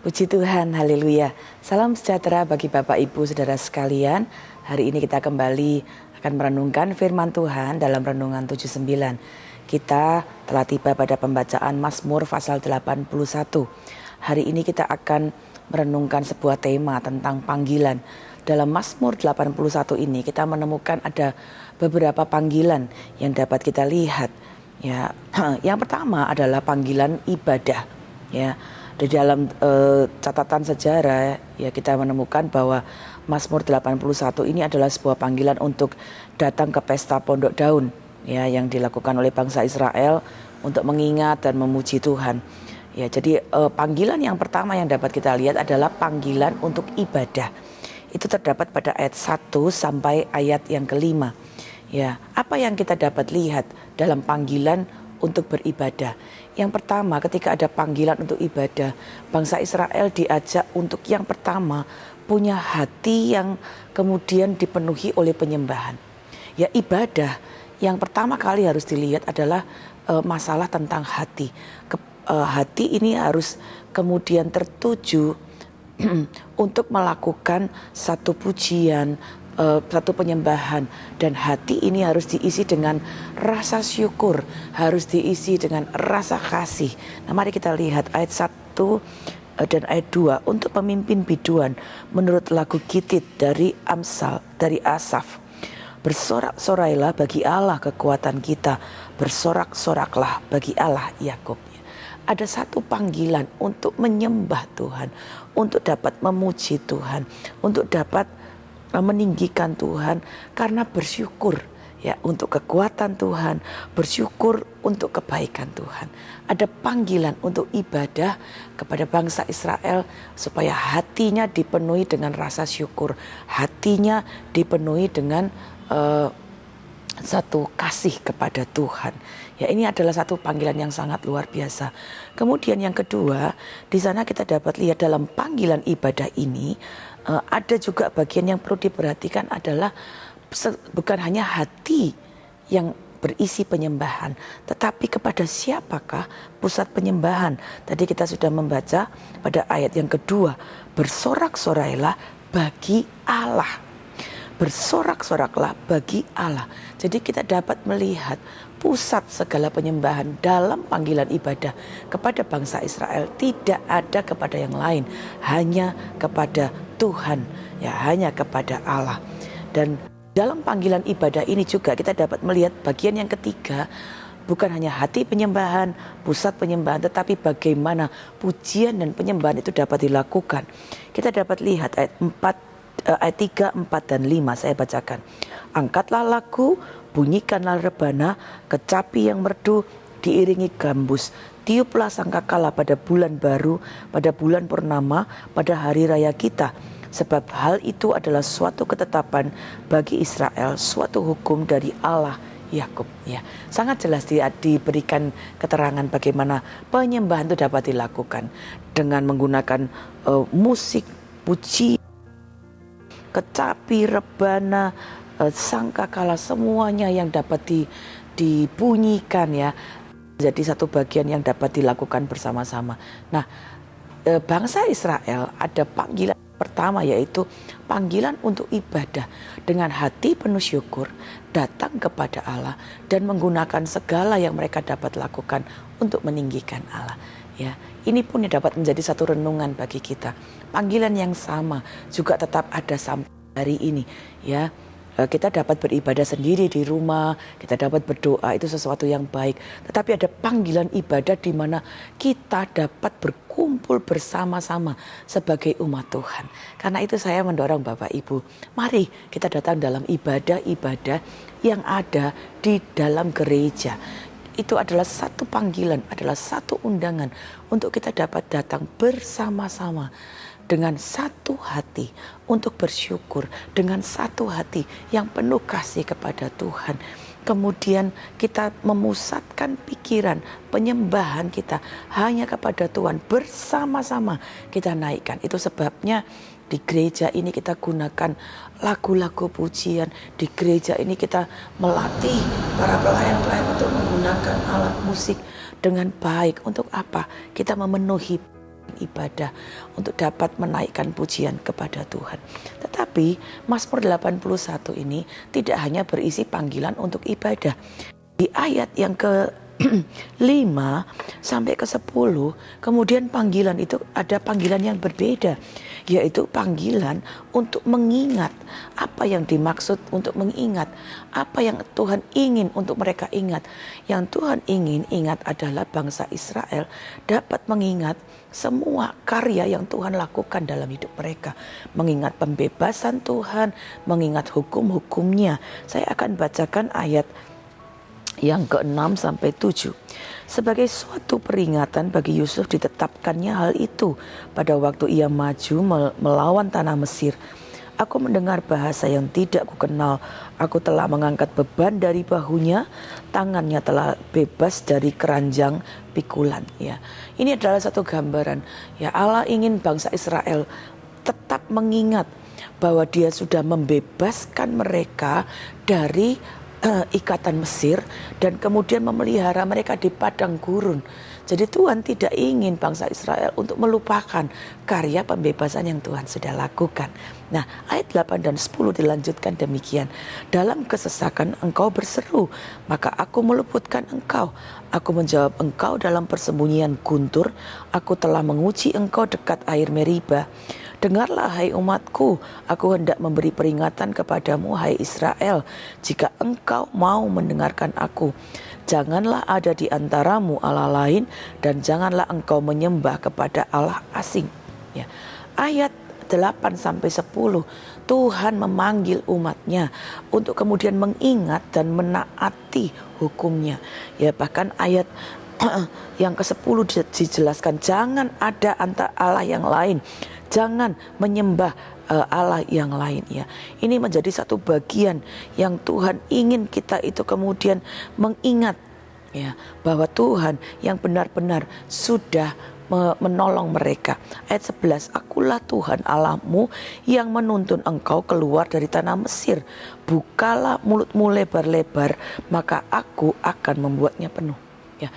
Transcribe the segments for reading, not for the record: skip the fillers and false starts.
Puji Tuhan, haleluya. Salam sejahtera bagi Bapak Ibu Saudara sekalian. Hari ini kita kembali akan merenungkan firman Tuhan dalam Renungan 79. Kita telah tiba pada pembacaan Mazmur pasal 81. Hari ini kita akan merenungkan sebuah tema tentang panggilan. Dalam Mazmur 81 ini kita menemukan ada beberapa panggilan yang dapat kita lihat. Ya, yang pertama adalah panggilan ibadah. Ya, di dalam catatan sejarah ya kita menemukan bahwa Mazmur 81 ini adalah sebuah panggilan untuk datang ke pesta pondok daun ya yang dilakukan oleh bangsa Israel untuk mengingat dan memuji Tuhan. Ya, jadi panggilan yang pertama yang dapat kita lihat adalah panggilan untuk ibadah. Itu terdapat pada ayat 1 sampai ayat yang kelima. Ya, apa yang kita dapat lihat dalam panggilan untuk beribadah? Yang pertama, ketika ada panggilan untuk ibadah, bangsa Israel diajak untuk yang pertama punya hati yang kemudian dipenuhi oleh penyembahan. Ya, ibadah yang pertama kali harus dilihat adalah masalah tentang hati. Hati ini harus kemudian tertuju untuk melakukan satu pujian, satu penyembahan, dan hati ini harus diisi dengan rasa syukur, harus diisi dengan rasa kasih. Nah, mari kita lihat ayat 1 dan ayat 2 untuk pemimpin biduan menurut lagu Gitit dari Asaf. Bersorak-sorailah bagi Allah kekuatan kita, bersorak-soraklah bagi Allah Yakub. Ada satu panggilan untuk menyembah Tuhan, untuk dapat memuji Tuhan, untuk dapat meninggikan Tuhan karena bersyukur ya untuk kekuatan Tuhan, bersyukur untuk kebaikan Tuhan. Ada panggilan untuk ibadah kepada bangsa Israel supaya hatinya dipenuhi dengan rasa syukur, hatinya dipenuhi dengan satu kasih kepada Tuhan. Ya, ini adalah satu panggilan yang sangat luar biasa. Kemudian yang kedua, di sana kita dapat lihat dalam panggilan ibadah ini ada juga bagian yang perlu diperhatikan adalah bukan hanya hati yang berisi penyembahan, tetapi kepada siapakah pusat penyembahan. Tadi kita sudah membaca pada ayat yang kedua, bersorak-sorailah bagi Allah. Bersorak-soraklah bagi Allah. Jadi kita dapat melihat pusat segala penyembahan dalam panggilan ibadah kepada bangsa Israel tidak ada kepada yang lain, hanya kepada Tuhan, ya, hanya kepada Allah. Dan dalam panggilan ibadah ini juga kita dapat melihat bagian yang ketiga, bukan hanya hati penyembahan, pusat penyembahan, tetapi bagaimana pujian dan penyembahan itu dapat dilakukan. Kita dapat lihat ayat 3, 4, dan 5 saya bacakan. Angkatlah lagu, bunyikanlah rebana, kecapi yang merdu diiringi gambus. Tiuplah sangkakala pada bulan baru, pada bulan purnama, pada hari raya kita. Sebab hal itu adalah suatu ketetapan bagi Israel, suatu hukum dari Allah Yakub. Ya, sangat jelas diberikan keterangan bagaimana penyembahan itu dapat dilakukan dengan menggunakan musik, puji, kecapi, rebana, sangkakala, semuanya yang dapat dibunyikan ya. Jadi satu bagian yang dapat dilakukan bersama-sama. Nah, bangsa Israel ada panggilan pertama yaitu panggilan untuk ibadah dengan hati penuh syukur, datang kepada Allah dan menggunakan segala yang mereka dapat lakukan untuk meninggikan Allah. Ya, ini pun dapat menjadi satu renungan bagi kita. Panggilan yang sama juga tetap ada sampai hari ini. Ya, kita dapat beribadah sendiri di rumah, kita dapat berdoa, itu sesuatu yang baik. Tetapi ada panggilan ibadah di mana kita dapat berkumpul bersama-sama sebagai umat Tuhan. Karena itu saya mendorong Bapak Ibu, mari kita datang dalam ibadah-ibadah yang ada di dalam gereja. Itu adalah satu panggilan, adalah satu undangan untuk kita dapat datang bersama-sama dengan satu hati untuk bersyukur, dengan satu hati yang penuh kasih kepada Tuhan. Kemudian kita memusatkan pikiran, penyembahan kita hanya kepada Tuhan, bersama-sama kita naikkan. Itu sebabnya di gereja ini kita gunakan lagu-lagu pujian. Di gereja ini kita melatih para pelayan-pelayan untuk menggunakan alat musik dengan baik. Untuk apa? Kita memenuhi ibadah untuk dapat menaikkan pujian kepada Tuhan. Tetapi Mazmur 81 ini tidak hanya berisi panggilan untuk ibadah. Di ayat yang ke 5 sampai ke 10, kemudian panggilan itu ada panggilan yang berbeda, yaitu panggilan untuk mengingat. Apa yang dimaksud untuk mengingat? Apa yang Tuhan ingin untuk mereka ingat? Yang Tuhan ingin ingat adalah bangsa Israel dapat mengingat semua karya yang Tuhan lakukan dalam hidup mereka. Mengingat pembebasan Tuhan, mengingat hukum-hukumnya. Saya akan bacakan ayat yang ke-6 sampai 7. Sebagai suatu peringatan bagi Yusuf ditetapkannya hal itu pada waktu ia maju melawan tanah Mesir. Aku mendengar bahasa yang tidak kukenal. Aku telah mengangkat beban dari bahunya, tangannya telah bebas dari keranjang pikulan. Ya, ini adalah satu gambaran. Ya, Allah ingin bangsa Israel tetap mengingat bahwa Dia sudah membebaskan mereka dari ikatan Mesir dan kemudian memelihara mereka di padang gurun. Jadi Tuhan tidak ingin bangsa Israel untuk melupakan karya pembebasan yang Tuhan sudah lakukan. Nah, ayat 8 dan 10 dilanjutkan demikian. Dalam kesesakan engkau berseru, maka aku meluputkan engkau. Aku menjawab engkau dalam persembunyian guntur. Aku telah menguji engkau dekat air Meriba. Dengarlah hai umatku, aku hendak memberi peringatan kepadamu hai Israel, jika engkau mau mendengarkan aku. Janganlah ada di antaramu Allah lain dan janganlah engkau menyembah kepada Allah asing. Ya. Ayat 8 sampai 10, Tuhan memanggil umatnya untuk kemudian mengingat dan menaati hukumnya. Ya, bahkan ayat yang ke-10 dijelaskan, jangan ada antara Allah yang lain. Jangan menyembah Allah yang lain, ya. Ini menjadi satu bagian yang Tuhan ingin kita itu kemudian mengingat, ya, bahwa Tuhan yang benar-benar sudah menolong mereka. Ayat 11, akulah Tuhan Allahmu yang menuntun engkau keluar dari tanah Mesir. Bukalah mulutmu lebar-lebar, maka aku akan membuatnya penuh. Ya.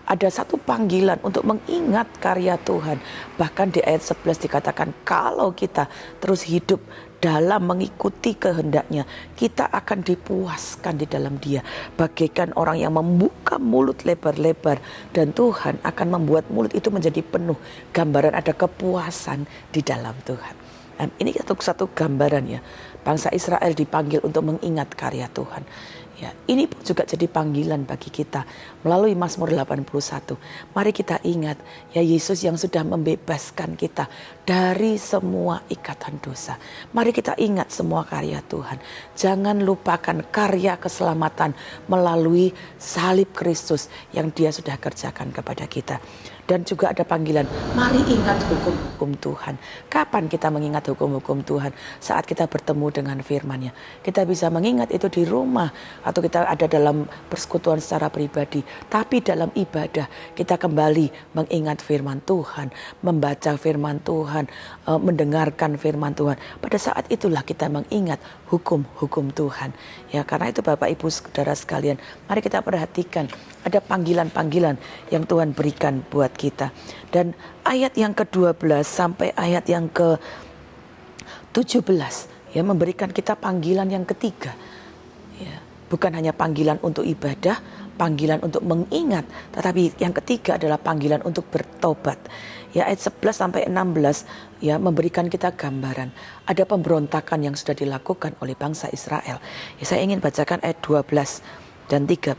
Ada satu panggilan untuk mengingat karya Tuhan. Bahkan di ayat 11 dikatakan kalau kita terus hidup dalam mengikuti kehendaknya, kita akan dipuaskan di dalam Dia. Bagaikan orang yang membuka mulut lebar-lebar dan Tuhan akan membuat mulut itu menjadi penuh. Gambaran ada kepuasan di dalam Tuhan. Dan ini satu gambaran, ya. Bangsa Israel dipanggil untuk mengingat karya Tuhan. Ya, ini pun juga jadi panggilan bagi kita melalui Mazmur 81. Mari kita ingat, ya, Yesus yang sudah membebaskan kita dari semua ikatan dosa. Mari kita ingat semua karya Tuhan. Jangan lupakan karya keselamatan melalui salib Kristus yang Dia sudah kerjakan kepada kita. Dan juga ada panggilan, mari ingat hukum-hukum Tuhan. Kapan kita mengingat hukum-hukum Tuhan? Saat kita bertemu dengan firman-Nya. Kita bisa mengingat itu di rumah, atau kita ada dalam persekutuan secara pribadi. Tapi dalam ibadah, kita kembali mengingat firman Tuhan, membaca firman Tuhan, mendengarkan firman Tuhan. Pada saat itulah kita mengingat hukum-hukum Tuhan. Ya, karena itu Bapak Ibu Saudara sekalian, mari kita perhatikan ada panggilan-panggilan yang Tuhan berikan buat kita. Dan ayat yang ke-12 sampai ayat yang ke-17, ya, memberikan kita panggilan yang ketiga. Ya, bukan hanya panggilan untuk ibadah, panggilan untuk mengingat, tetapi yang ketiga adalah panggilan untuk bertobat. Ya, ayat 11 sampai 16 ya memberikan kita gambaran ada pemberontakan yang sudah dilakukan oleh bangsa Israel. Ya, saya ingin bacakan ayat 12 dan 13.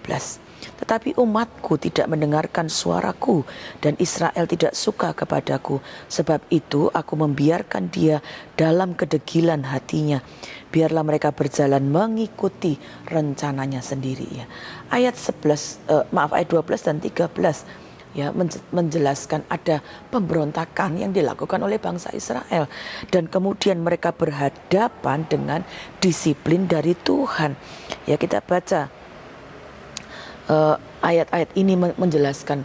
Tetapi umatku tidak mendengarkan suaraku dan Israel tidak suka kepadaku. Sebab itu aku membiarkan dia dalam kedegilan hatinya. Biarlah mereka berjalan mengikuti rencananya sendiri. Ya. Ayat 12 dan 13 ya menjelaskan ada pemberontakan yang dilakukan oleh bangsa Israel. Dan kemudian mereka berhadapan dengan disiplin dari Tuhan. Ya, kita baca. Ayat-ayat ini menjelaskan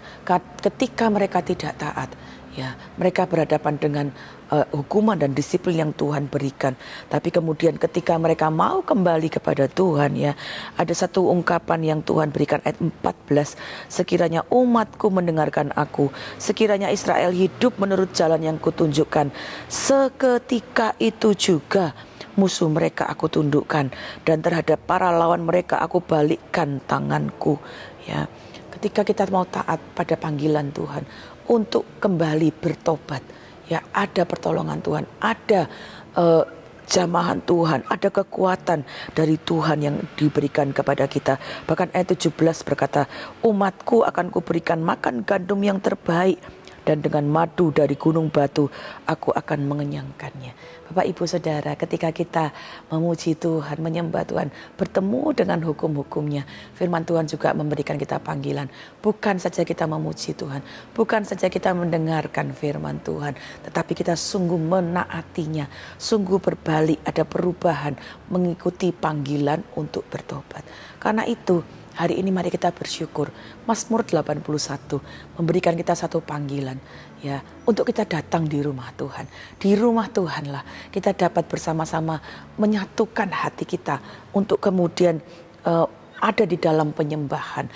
ketika mereka tidak taat, Ya, mereka berhadapan dengan hukuman dan disiplin yang Tuhan berikan. Tapi kemudian ketika mereka mau kembali kepada Tuhan, ya, ada satu ungkapan yang Tuhan berikan ayat 14, sekiranya umatku mendengarkan aku, sekiranya Israel hidup menurut jalan yang kutunjukkan, seketika itu juga musuh mereka aku tundukkan, dan terhadap para lawan mereka aku balikkan tanganku. Ya, ketika kita mau taat pada panggilan Tuhan untuk kembali bertobat, ya, ada pertolongan Tuhan, ada jamahan Tuhan, ada kekuatan dari Tuhan yang diberikan kepada kita. Bahkan ayat 17 berkata, umatku akan kuberikan makan gandum yang terbaik, dan dengan madu dari gunung batu aku akan mengenyangkannya. Bapak Ibu Saudara, ketika kita memuji Tuhan, menyembah Tuhan, bertemu dengan hukum-hukumnya, firman Tuhan juga memberikan kita panggilan. Bukan saja kita memuji Tuhan, bukan saja kita mendengarkan firman Tuhan, tetapi kita sungguh menaatinya, sungguh berbalik, ada perubahan, mengikuti panggilan untuk bertobat. Karena itu, hari ini mari kita bersyukur. Mazmur 81 memberikan kita satu panggilan, ya, untuk kita datang di rumah Tuhan. Di rumah Tuhanlah kita dapat bersama-sama menyatukan hati kita untuk kemudian ada di dalam penyembahan.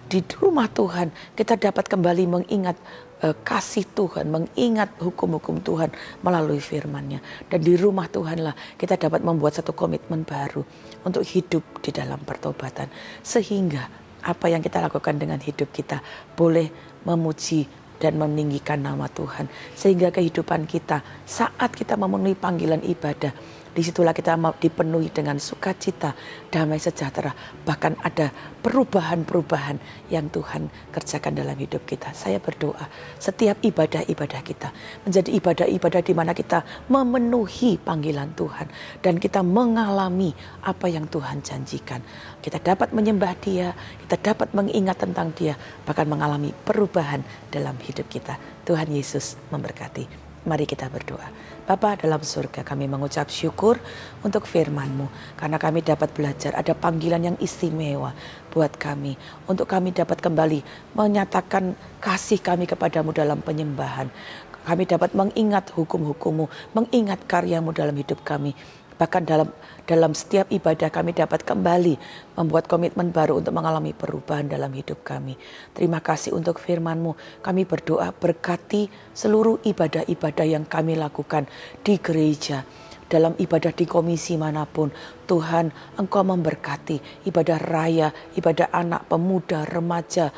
Di rumah Tuhan kita dapat kembali mengingat kasih Tuhan, mengingat hukum-hukum Tuhan melalui firman-Nya. Dan di rumah Tuhanlah kita dapat membuat satu komitmen baru untuk hidup di dalam pertobatan. Sehingga apa yang kita lakukan dengan hidup kita boleh memuji dan meninggikan nama Tuhan. Sehingga kehidupan kita saat kita memenuhi panggilan ibadah, disitulah kita dipenuhi dengan sukacita, damai sejahtera. Bahkan ada perubahan-perubahan yang Tuhan kerjakan dalam hidup kita. Saya berdoa setiap ibadah-ibadah kita menjadi ibadah-ibadah di mana kita memenuhi panggilan Tuhan. Dan kita mengalami apa yang Tuhan janjikan. Kita dapat menyembah Dia, kita dapat mengingat tentang Dia, bahkan mengalami perubahan dalam hidup kita. Tuhan Yesus memberkati. Mari kita berdoa. Bapa dalam surga, kami mengucap syukur untuk firman-Mu, karena kami dapat belajar ada panggilan yang istimewa buat kami, untuk kami dapat kembali menyatakan kasih kami kepadamu dalam penyembahan. Kami dapat mengingat hukum-hukum-Mu, mengingat karya-Mu dalam hidup kami. Bahkan dalam setiap ibadah kami dapat kembali membuat komitmen baru untuk mengalami perubahan dalam hidup kami. Terima kasih untuk firman-Mu. Kami berdoa berkati seluruh ibadah-ibadah yang kami lakukan di gereja. Dalam ibadah di komisi manapun, Tuhan Engkau memberkati ibadah raya, ibadah anak, pemuda, remaja,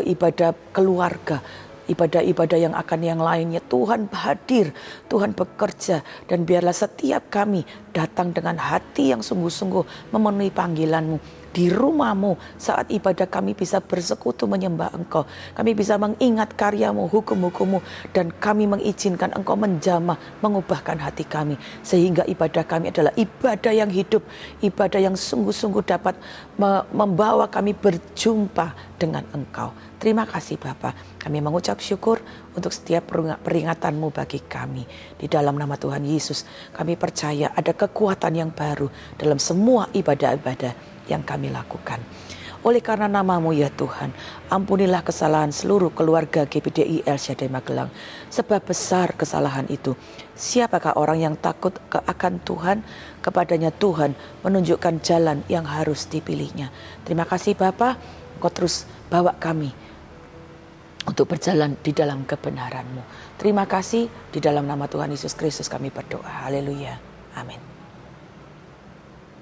ibadah keluarga, ibadah-ibadah yang akan yang lainnya. Tuhan hadir, Tuhan bekerja, dan biarlah setiap kami datang dengan hati yang sungguh-sungguh memenuhi panggilan-Mu. Di rumah-Mu saat ibadah kami bisa bersekutu menyembah Engkau. Kami bisa mengingat karya-Mu, hukum-hukum-Mu, dan kami mengizinkan Engkau menjamah, mengubahkan hati kami. Sehingga ibadah kami adalah ibadah yang hidup, ibadah yang sungguh-sungguh dapat membawa kami berjumpa dengan Engkau. Terima kasih Bapa. Kami mengucap syukur untuk setiap peringatan-Mu bagi kami. Di dalam nama Tuhan Yesus, kami percaya ada kekuatan yang baru dalam semua ibadah-ibadah yang kami lakukan. Oleh karena nama-Mu ya Tuhan, ampunilah kesalahan seluruh keluarga GBDI El Shaddai Magelang. Sebab besar kesalahan itu. Siapakah orang yang takut akan Tuhan? Kepadanya Tuhan menunjukkan jalan yang harus dipilihnya. Terima kasih Bapa, Engkau terus bawa kami untuk berjalan di dalam kebenaran-Mu. Terima kasih, di dalam nama Tuhan Yesus Kristus kami berdoa. Haleluya. Amin.